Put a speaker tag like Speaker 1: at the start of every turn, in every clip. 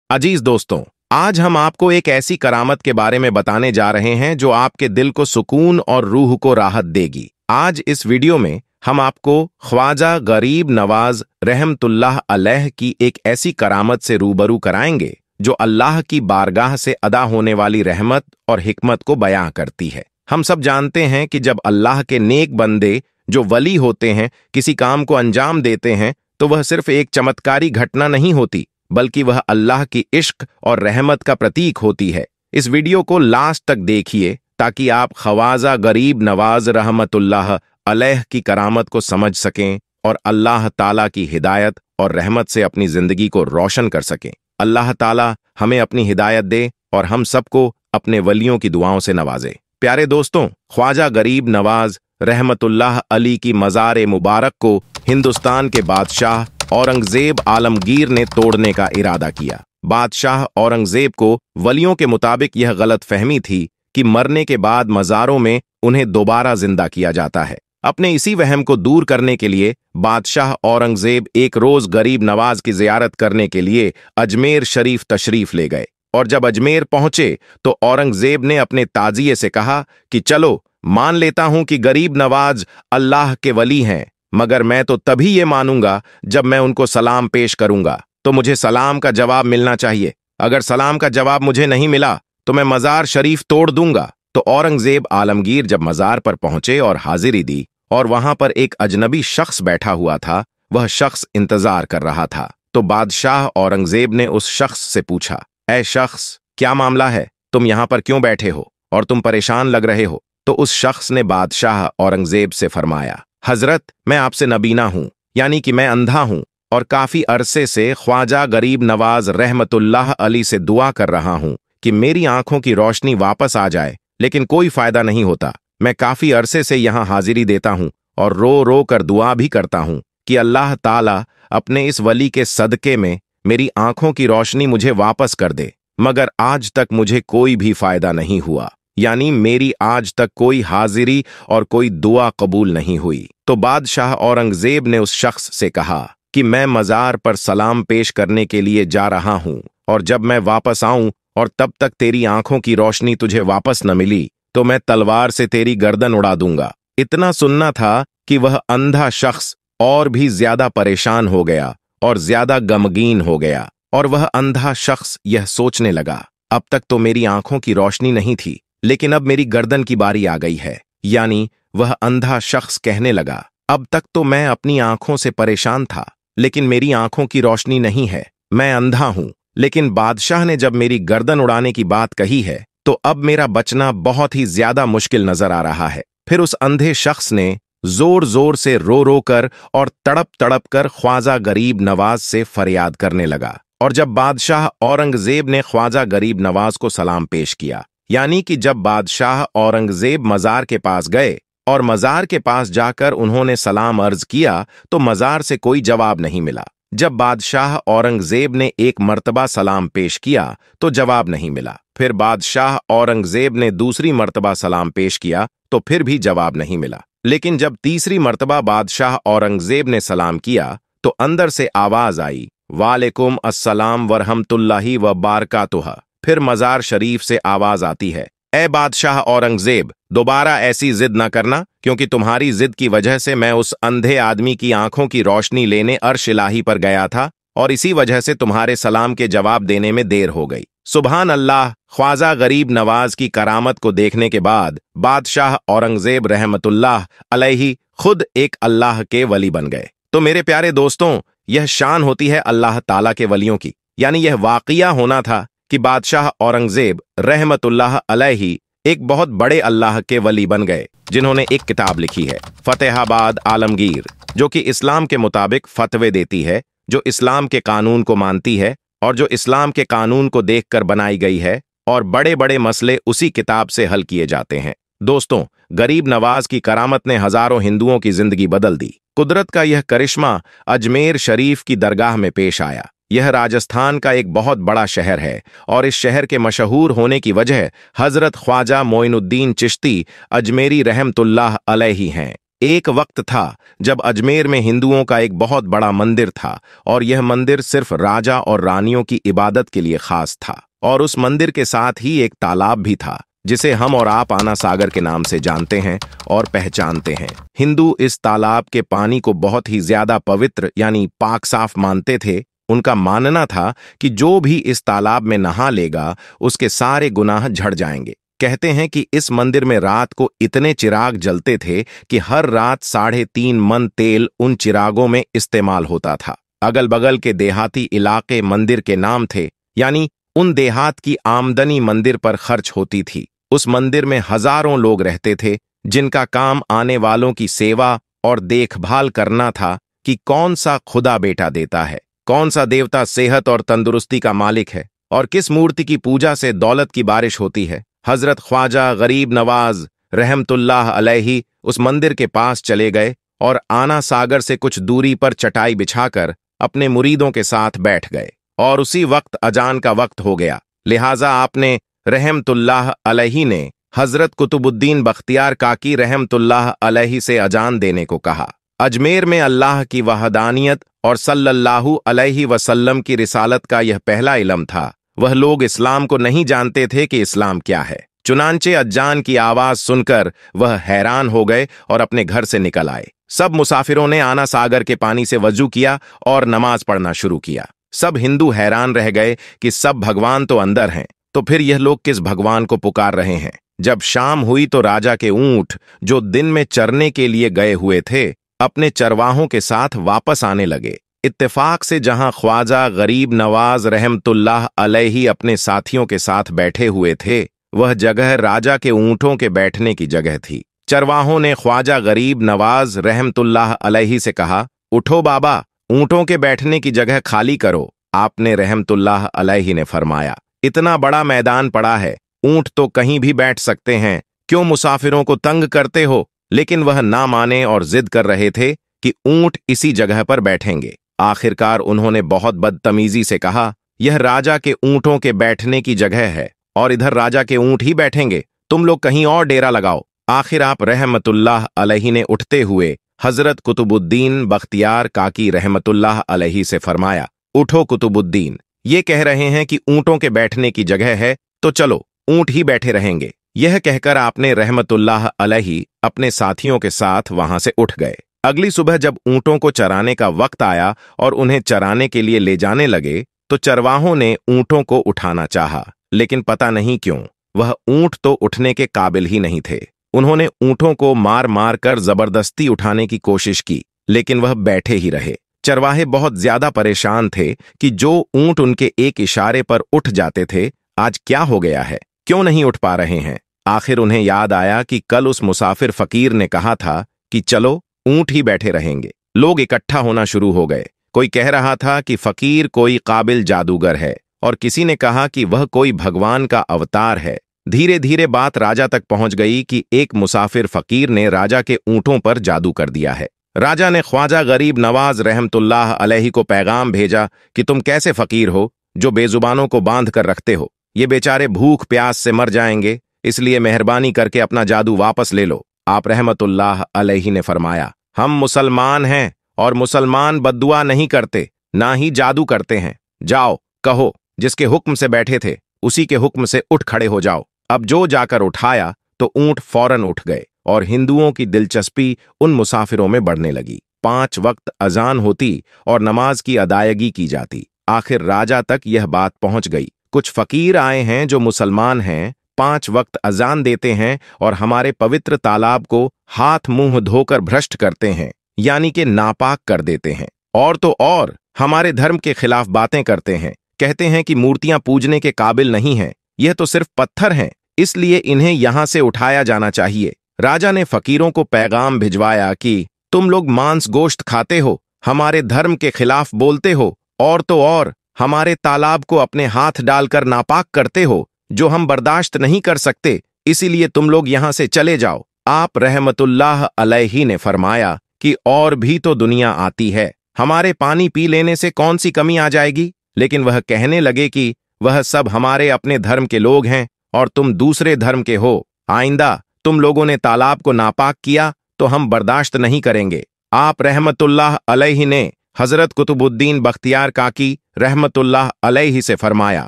Speaker 1: अजीज दोस्तों, आज हम आपको एक ऐसी करामत के बारे में बताने जा रहे हैं जो आपके दिल को सुकून और रूह को राहत देगी। आज इस वीडियो में हम आपको ख्वाजा गरीब नवाज रहमतुल्लाह अलैह की एक ऐसी करामत से रूबरू कराएंगे जो अल्लाह की बारगाह से अदा होने वाली रहमत और हिकमत को बयां करती है। हम सब जानते हैं कि जब अल्लाह के नेक बंदे जो वली होते हैं किसी काम को अंजाम देते हैं तो वह सिर्फ एक चमत्कारी घटना नहीं होती, बल्कि वह अल्लाह की इश्क और रहमत का प्रतीक होती है। इस वीडियो को लास्ट तक देखिए ताकि आप ख्वाजा गरीब नवाज रहमतुल्लाह अलैह की करामत को समझ सकें और अल्लाह ताला की हिदायत और रहमत से अपनी जिंदगी को रोशन कर सकें। अल्लाह ताला हमें अपनी हिदायत दे और हम सबको अपने वलियों की दुआओं से नवाजे। प्यारे दोस्तों, ख्वाजा गरीब नवाज रहमतुल्लाह अली की मज़ार मुबारक को हिंदुस्तान के बादशाह औरंगजेब आलमगीर ने तोड़ने का इरादा किया। बादशाह औरंगजेब को वलियों के मुताबिक यह गलत फहमी थी कि मरने के बाद मज़ारों में उन्हें दोबारा जिंदा किया जाता है। अपने इसी वहम को दूर करने के लिए बादशाह औरंगजेब एक रोज गरीब नवाज की जियारत करने के लिए अजमेर शरीफ तशरीफ ले गए और जब अजमेर पहुंचे तो औरंगजेब ने अपने ताजिए से कहा कि चलो, मान लेता हूं कि गरीब नवाज अल्लाह के वली हैं, मगर मैं तो तभी ये मानूंगा जब मैं उनको सलाम पेश करूंगा, तो मुझे सलाम का जवाब मिलना चाहिए। अगर सलाम का जवाब मुझे नहीं मिला तो मैं मज़ार शरीफ तोड़ दूंगा। तो औरंगजेब आलमगीर जब मज़ार पर पहुंचे और हाजिरी दी और वहां पर एक अजनबी शख्स बैठा हुआ था, वह शख्स इंतजार कर रहा था। तो बादशाह औरंगजेब ने उस शख्स से पूछा, ऐ शख्स, क्या मामला है? तुम यहां पर क्यों बैठे हो और तुम परेशान लग रहे हो? तो उस शख्स ने बादशाह औरंगजेब से फरमाया, हजरत, मैं आपसे नबीना हूं, यानी कि मैं अंधा हूं और काफी अरसे से ख्वाजा गरीब नवाज रहमतुल्लाह अली से दुआ कर रहा हूं कि मेरी आंखों की रोशनी वापस आ जाए, लेकिन कोई फायदा नहीं होता। मैं काफी अरसे से यहां हाजिरी देता हूं और रो रो कर दुआ भी करता हूं कि अल्लाह ताला अपने इस वली के सदके में मेरी आंखों की रोशनी मुझे वापस कर दे, मगर आज तक मुझे कोई भी फायदा नहीं हुआ, यानी मेरी आज तक कोई हाजिरी और कोई दुआ कबूल नहीं हुई। तो बादशाह औरंगजेब ने उस शख्स से कहा कि मैं मज़ार पर सलाम पेश करने के लिए जा रहा हूं और जब मैं वापस आऊं और तब तक तेरी आंखों की रोशनी तुझे वापस न मिली तो मैं तलवार से तेरी गर्दन उड़ा दूंगा। इतना सुनना था कि वह अंधा शख्स और भी ज्यादा परेशान हो गया और ज्यादा गमगीन हो गया और वह अंधा शख्स यह सोचने लगा, अब तक तो मेरी आंखों की रोशनी नहीं थी, लेकिन अब मेरी गर्दन की बारी आ गई है। यानी वह अंधा शख्स कहने लगा, अब तक तो मैं अपनी आंखों से परेशान था, लेकिन मेरी आंखों की रोशनी नहीं है, मैं अंधा हूं। लेकिन बादशाह ने जब मेरी गर्दन उड़ाने की बात कही है तो अब मेरा बचना बहुत ही ज्यादा मुश्किल नजर आ रहा है। फिर उस अंधे शख्स ने जोर जोर से रो रो कर और तड़प तड़प कर ख्वाजा गरीब नवाज से फरियाद करने लगा। और जब बादशाह औरंगजेब ने ख्वाजा गरीब नवाज को सलाम पेश किया, यानी कि जब बादशाह औरंगजेब मज़ार के पास गए और मज़ार के पास जाकर उन्होंने सलाम अर्ज किया तो मज़ार से कोई जवाब नहीं मिला। जब बादशाह औरंगजेब ने एक मर्तबा सलाम पेश किया तो जवाब नहीं मिला। फिर बादशाह औरंगजेब ने दूसरी मर्तबा सलाम पेश किया तो फिर भी जवाब नहीं मिला। लेकिन जब तीसरी मर्तबा बादशाह औरंगजेब ने सलाम किया तो अंदर से आवाज आई, वालेकुम अस्सलाम वरहमतुल्लाहि व बारकातुह। फिर मज़ार शरीफ से आवाज आती है, ए बादशाह औरंगजेब, दोबारा ऐसी जिद न करना, क्योंकि तुम्हारी जिद की वजह से मैं उस अंधे आदमी की आंखों की रोशनी लेने अर्श इलाही पर गया था और इसी वजह से तुम्हारे सलाम के जवाब देने में देर हो गई। सुभान अल्लाह। ख्वाजा गरीब नवाज की करामत को देखने के बाद बादशाह औरंगजेब रहमतुल्लाह अलैहि खुद एक अल्लाह के वली बन गए। तो मेरे प्यारे दोस्तों, यह शान होती है अल्लाह ताला के वलियों की, यानी यह वाक़िया होना था कि बादशाह औरंगजेब रहमतुल्लाह अलैहि एक बहुत बड़े अल्लाह के वली बन गए, जिन्होंने एक किताब लिखी है फतेहाबाद आलमगीर, जो कि इस्लाम के मुताबिक फतवे देती है, जो इस्लाम के कानून को मानती है और जो इस्लाम के कानून को देखकर बनाई गई है, और बड़े बड़े मसले उसी किताब से हल किए जाते हैं। दोस्तों, गरीब नवाज की करामत ने हजारों हिंदुओं की जिंदगी बदल दी। कुदरत का यह करिश्मा अजमेर शरीफ की दरगाह में पेश आया। यह राजस्थान का एक बहुत बड़ा शहर है और इस शहर के मशहूर होने की वजह हजरत ख्वाजा मोइनुद्दीन चिश्ती अजमेरी रहमतुल्लाह अलैहि हैं। एक वक्त था जब अजमेर में हिंदुओं का एक बहुत बड़ा मंदिर था और यह मंदिर सिर्फ राजा और रानियों की इबादत के लिए खास था। और उस मंदिर के साथ ही एक तालाब भी था जिसे हम और आप आना सागर के नाम से जानते हैं और पहचानते हैं। हिंदू इस तालाब के पानी को बहुत ही ज्यादा पवित्र यानी पाक साफ मानते थे। उनका मानना था कि जो भी इस तालाब में नहा लेगा उसके सारे गुनाह झड़ जाएंगे। कहते हैं कि इस मंदिर में रात को इतने चिराग जलते थे कि हर रात 3.5 मन तेल उन चिरागों में इस्तेमाल होता था। अगल बगल के देहाती इलाके मंदिर के नाम थे, यानी उन देहात की आमदनी मंदिर पर खर्च होती थी। उस मंदिर में हजारों लोग रहते थे जिनका काम आने वालों की सेवा और देखभाल करना था कि कौन सा खुदा बेटा देता है, कौन सा देवता सेहत और तंदुरुस्ती का मालिक है और किस मूर्ति की पूजा से दौलत की बारिश होती है। हजरत ख्वाजा गरीब नवाज रहमतुल्लाह अलैहि उस मंदिर के पास चले गए और आना सागर से कुछ दूरी पर चटाई बिछाकर अपने मुरीदों के साथ बैठ गए। और उसी वक्त अजान का वक्त हो गया, लिहाजा आपने रहमतुल्लाह अलैहि ने हजरत कुतुबुद्दीन बख्तियार काकी रहमतुल्लाह अलैहि से अजान देने को कहा। अजमेर में अल्लाह की वहदानियत और सल्लल्लाहु अलैहि वसल्लम की रिसालत का यह पहला इल्म था। वह लोग इस्लाम को नहीं जानते थे कि इस्लाम क्या है। चुनांचे अज्जान की आवाज सुनकर वह हैरान हो गए और अपने घर से निकल आए। सब मुसाफिरों ने आना सागर के पानी से वजू किया और नमाज पढ़ना शुरू किया। सब हिंदू हैरान रह गए कि सब भगवान तो अंदर हैं, तो फिर यह लोग किस भगवान को पुकार रहे हैं। जब शाम हुई तो राजा के ऊंट, जो दिन में चरने के लिए गए हुए थे, अपने चरवाहों के साथ वापस आने लगे। इत्तेफाक से जहां ख्वाजा गरीब नवाज रहमतुल्लाह अलैहि अपने साथियों के साथ बैठे हुए थे, वह जगह राजा के ऊंटों के बैठने की जगह थी। चरवाहों ने ख्वाजा गरीब नवाज रहमतुल्लाह अलैहि से कहा, उठो बाबा, ऊंटों के बैठने की जगह खाली करो। आपने रहमतुल्लाह अलैहि ने फरमाया, इतना बड़ा मैदान पड़ा है, ऊंट तो कहीं भी बैठ सकते हैं, क्यों मुसाफिरों को तंग करते हो। लेकिन वह ना माने और जिद कर रहे थे कि ऊंट इसी जगह पर बैठेंगे। आखिरकार उन्होंने बहुत बदतमीजी से कहा, यह राजा के ऊंटों के बैठने की जगह है और इधर राजा के ऊंट ही बैठेंगे, तुम लोग कहीं और डेरा लगाओ। आखिर आप रहमतुल्लाह अलैहि ने उठते हुए हजरत कुतुबुद्दीन बख्तियार काकी रहमतुल्लाह अलैहि से फरमाया, उठो कुतुबुद्दीन, ये कह रहे हैं कि ऊंटों के बैठने की जगह है, तो चलो ऊंट ही बैठे रहेंगे। यह कहकर आपने रहमतुल्लाह अलैहि अपने साथियों के साथ वहां से उठ गए। अगली सुबह जब ऊंटों को चराने का वक्त आया और उन्हें चराने के लिए ले जाने लगे, तो चरवाहों ने ऊंटों को उठाना चाहा, लेकिन पता नहीं क्यों वह ऊंट तो उठने के काबिल ही नहीं थे। उन्होंने ऊंटों को मार मार कर जबरदस्ती उठाने की कोशिश की, लेकिन वह बैठे ही रहे। चरवाहे बहुत ज्यादा परेशान थे कि जो ऊंट उनके एक इशारे पर उठ जाते थे, आज क्या हो गया है, क्यों नहीं उठ पा रहे हैं। आखिर उन्हें याद आया कि कल उस मुसाफिर फकीर ने कहा था कि चलो ऊंट ही बैठे रहेंगे। लोग इकट्ठा होना शुरू हो गए। कोई कह रहा था कि फकीर कोई काबिल जादूगर है और किसी ने कहा कि वह कोई भगवान का अवतार है। धीरे धीरे बात राजा तक पहुंच गई कि एक मुसाफिर फकीर ने राजा के ऊंटों पर जादू कर दिया है। राजा ने ख्वाजा गरीब नवाज रहमतुल्लाह अलैहि को पैगाम भेजा कि तुम कैसे फकीर हो जो बेजुबानों को बांध कर रखते हो, ये बेचारे भूख प्यास से मर जाएंगे, इसलिए मेहरबानी करके अपना जादू वापस ले लो। आप रहमतुल्लाह अलैहि ने फरमाया, हम मुसलमान हैं और मुसलमान बद्दुआ नहीं करते, ना ही जादू करते हैं। जाओ कहो जिसके हुक्म से बैठे थे उसी के हुक्म से उठ खड़े हो जाओ। अब जो जाकर उठाया तो ऊंट फौरन उठ गए और हिंदुओं की दिलचस्पी उन मुसाफिरों में बढ़ने लगी। 5 वक्त अजान होती और नमाज की अदायगी की जाती। आखिर राजा तक यह बात पहुंच गई, कुछ फकीर आए हैं जो मुसलमान हैं, 5 वक्त अजान देते हैं और हमारे पवित्र तालाब को हाथ मुंह धोकर भ्रष्ट करते हैं, यानी कि नापाक कर देते हैं। और तो और हमारे धर्म के खिलाफ बातें करते हैं, कहते हैं कि मूर्तियां पूजने के काबिल नहीं हैं, यह तो सिर्फ पत्थर हैं, इसलिए इन्हें यहां से उठाया जाना चाहिए। राजा ने फकीरों को पैगाम भिजवाया कि तुम लोग मांस गोश्त खाते हो, हमारे धर्म के खिलाफ बोलते हो और तो और हमारे तालाब को अपने हाथ डालकर नापाक करते हो, जो हम बर्दाश्त नहीं कर सकते, इसीलिए तुम लोग यहां से चले जाओ। आप रहमतुल्लाह अलैहि ने फरमाया कि और भी तो दुनिया आती है, हमारे पानी पी लेने से कौन सी कमी आ जाएगी। लेकिन वह कहने लगे कि वह सब हमारे अपने धर्म के लोग हैं और तुम दूसरे धर्म के हो। आइंदा तुम लोगों ने तालाब को नापाक किया तो हम बर्दाश्त नहीं करेंगे। आप रहमतुल्लाह अलैहि ने हजरत कुतुबुद्दीन बख्तियार काकी रहमतुल्लाह अलैहि से फरमाया,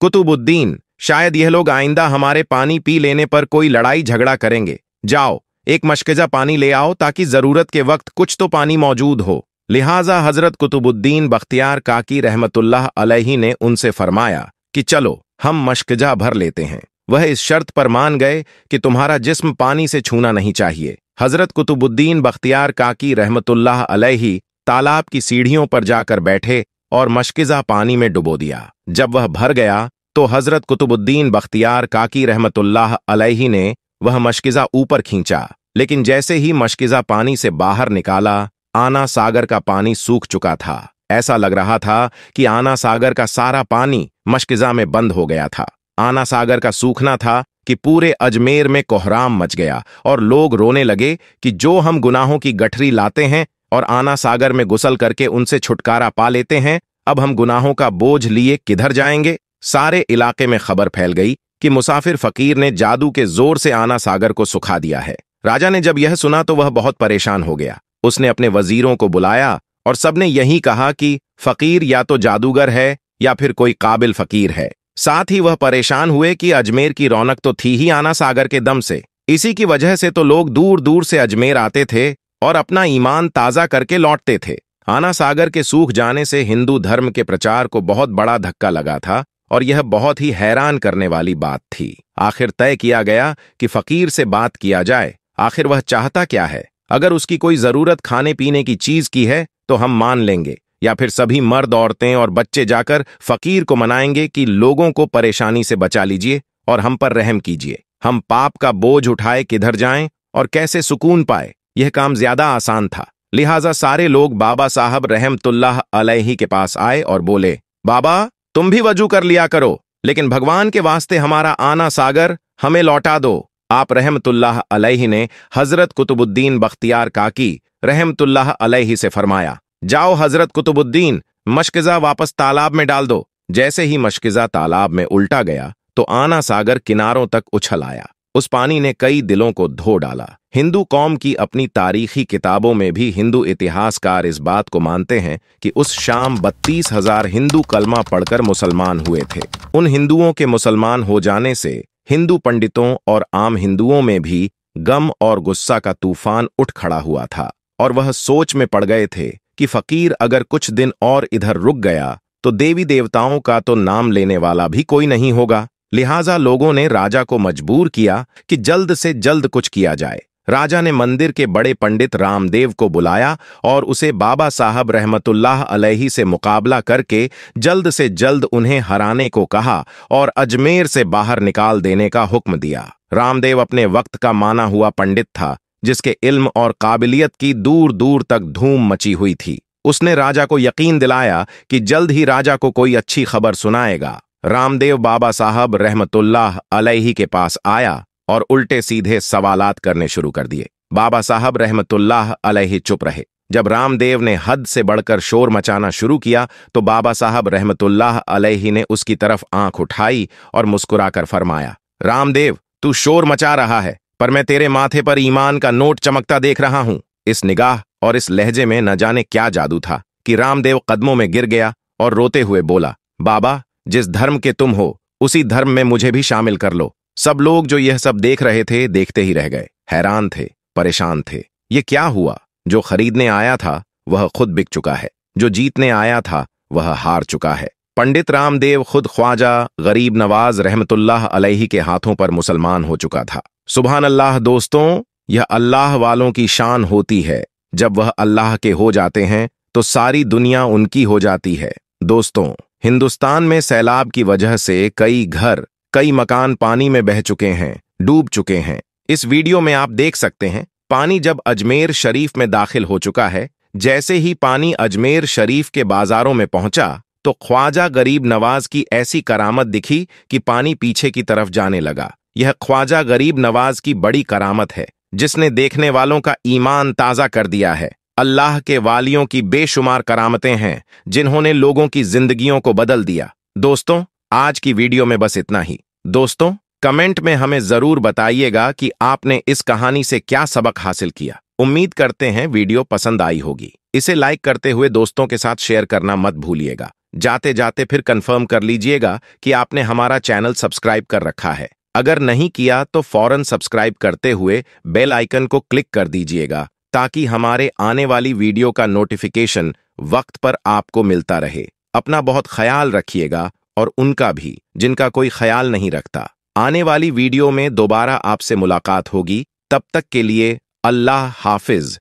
Speaker 1: कुतुबुद्दीन, शायद यह लोग आइंदा हमारे पानी पी लेने पर कोई लड़ाई झगड़ा करेंगे। जाओ, एक मशकिजा पानी ले आओ ताकि जरूरत के वक्त कुछ तो पानी मौजूद हो। लिहाजा हजरत कुतुबुद्दीन बख्तियार काकी रहमतुल्लाह अलैहि ने उनसे फरमाया कि चलो हम मशकिजा भर लेते हैं। वह इस शर्त पर मान गए कि तुम्हारा जिस्म पानी से छूना नहीं चाहिए। हजरत कुतुबुद्दीन बख्तियार काकी रहमतुल्लाह अलैहि तालाब की सीढ़ियों पर जाकर बैठे और मशकिजा पानी में डुबो दिया। जब वह भर गया तो हजरत कुतुबुद्दीन बख्तियार काकी रहमतुल्लाह अलैहि ने वह मशकिजा ऊपर खींचा, लेकिन जैसे ही मशकिजा पानी से बाहर निकाला, आना सागर का पानी सूख चुका था। ऐसा लग रहा था कि आना सागर का सारा पानी मशकिजा में बंद हो गया था। आना सागर का सूखना था कि पूरे अजमेर में कोहराम मच गया और लोग रोने लगे कि जो हम गुनाहों की गठरी लाते हैं और आना सागर में गुसल करके उनसे छुटकारा पा लेते हैं, अब हम गुनाहों का बोझ लिए किधर जाएंगे। सारे इलाके में खबर फैल गई कि मुसाफिर फकीर ने जादू के जोर से आना सागर को सुखा दिया है। राजा ने जब यह सुना तो वह बहुत परेशान हो गया। उसने अपने वजीरों को बुलाया और सबने यही कहा कि फकीर या तो जादूगर है या फिर कोई काबिल फकीर है। साथ ही वह परेशान हुए कि अजमेर की रौनक तो थी ही आना सागर के दम से, इसी की वजह से तो लोग दूर दूर से अजमेर आते थे और अपना ईमान ताजा करके लौटते थे। आना सागर के सूख जाने से हिंदू धर्म के प्रचार को बहुत बड़ा धक्का लगा था और यह बहुत ही हैरान करने वाली बात थी। आखिर तय किया गया कि फकीर से बात किया जाए। आखिर वह चाहता क्या है? अगर उसकी कोई जरूरत खाने पीने की चीज की है तो हम मान लेंगे, या फिर सभी मर्द, औरतें और बच्चे जाकर फकीर को मनाएंगे कि लोगों को परेशानी से बचा लीजिए और हम पर रहम कीजिए। हम पाप का बोझ उठाए किधर जाएं और कैसे सुकून पाए, यह काम ज्यादा आसान था। लिहाजा सारे लोग बाबा साहब रहमतुल्लाह अलैहि के पास आए और बोले, बाबा तुम भी वजू कर लिया करो, लेकिन भगवान के वास्ते हमारा आना सागर हमें लौटा दो। आप रहमतुल्लाह अलैहि ने हजरत कुतुबुद्दीन बख्तियार काकी रहमतुल्लाह अलैहि से फरमाया, जाओ हजरत कुतुबुद्दीन, मशकिजा वापस तालाब में डाल दो। जैसे ही मशकिजा तालाब में उल्टा गया तो आना सागर किनारों तक उछल आया। उस पानी ने कई दिलों को धो डाला। हिंदू कौम की अपनी तारीखी किताबों में भी हिंदू इतिहासकार इस बात को मानते हैं कि उस शाम 32,000 हिंदू कलमा पढ़कर मुसलमान हुए थे। उन हिंदुओं के मुसलमान हो जाने से हिंदू पंडितों और आम हिंदुओं में भी गम और गुस्सा का तूफान उठ खड़ा हुआ था और वह सोच में पड़ गए थे कि फकीर अगर कुछ दिन और इधर रुक गया तो देवी देवताओं का तो नाम लेने वाला भी कोई नहीं होगा। लिहाजा लोगों ने राजा को मजबूर किया कि जल्द से जल्द कुछ किया जाए। राजा ने मंदिर के बड़े पंडित रामदेव को बुलाया और उसे बाबा साहब रहमतुल्लाह अलैहि से मुकाबला करके जल्द से जल्द उन्हें हराने को कहा और अजमेर से बाहर निकाल देने का हुक्म दिया। रामदेव अपने वक्त का माना हुआ पंडित था, जिसके इल्म और काबिलियत की दूर दूर तक धूम मची हुई थी। उसने राजा को यकीन दिलाया कि जल्द ही राजा को कोई अच्छी खबर सुनाएगा। रामदेव बाबा साहब रहमतुल्लाह अलैहि के पास आया और उल्टे सीधे सवालात करने शुरू कर दिए। बाबा साहब रहमतुल्लाह अलैहि चुप रहे। जब रामदेव ने हद से बढ़कर शोर मचाना शुरू किया तो बाबा साहब रहमतुल्लाह अलैहि ने उसकी तरफ आंख उठाई और मुस्कुराकर फरमाया, रामदेव तू शोर मचा रहा है, पर मैं तेरे माथे पर ईमान का नोट चमकता देख रहा हूं। इस निगाह और इस लहजे में न जाने क्या जादू था कि रामदेव कदमों में गिर गया और रोते हुए बोला, बाबा जिस धर्म के तुम हो उसी धर्म में मुझे भी शामिल कर लो। सब लोग जो यह सब देख रहे थे देखते ही रह गए, हैरान थे, परेशान थे। ये क्या हुआ? जो खरीदने आया था वह खुद बिक चुका है, जो जीतने आया था वह हार चुका है। पंडित रामदेव खुद ख्वाजा गरीब नवाज रहमतुल्लाह अलैहि के हाथों पर मुसलमान हो चुका था। सुभान अल्लाह दोस्तों, यह अल्लाह वालों की शान होती है। जब वह अल्लाह के हो जाते हैं तो सारी दुनिया उनकी हो जाती है। दोस्तों, हिंदुस्तान में सैलाब की वजह से कई घर, कई मकान पानी में बह चुके हैं, डूब चुके हैं। इस वीडियो में आप देख सकते हैं पानी जब अजमेर शरीफ में दाखिल हो चुका है। जैसे ही पानी अजमेर शरीफ के बाजारों में पहुंचा तो ख्वाजा गरीब नवाज की ऐसी करामत दिखी कि पानी पीछे की तरफ जाने लगा। यह ख्वाजा गरीब नवाज की बड़ी करामत है जिसने देखने वालों का ईमान ताजा कर दिया है। अल्लाह के वालियों की बेशुमार करामतें हैं जिन्होंने लोगों की जिंदगियों को बदल दिया। दोस्तों, आज की वीडियो में बस इतना ही। दोस्तों, कमेंट में हमें जरूर बताइएगा कि आपने इस कहानी से क्या सबक हासिल किया। उम्मीद करते हैं वीडियो पसंद आई होगी। इसे लाइक करते हुए दोस्तों के साथ शेयर करना मत भूलिएगा। जाते जाते फिर कंफर्म कर लीजिएगा कि आपने हमारा चैनल सब्सक्राइब कर रखा है। अगर नहीं किया तो फौरन सब्सक्राइब करते हुए बेल आइकन को क्लिक कर दीजिएगा ताकि हमारे आने वाली वीडियो का नोटिफिकेशन वक्त पर आपको मिलता रहे। अपना बहुत ख्याल रखिएगा और उनका भी जिनका कोई ख्याल नहीं रखता। आने वाली वीडियो में दोबारा आपसे मुलाकात होगी। तब तक के लिए अल्लाह हाफिज।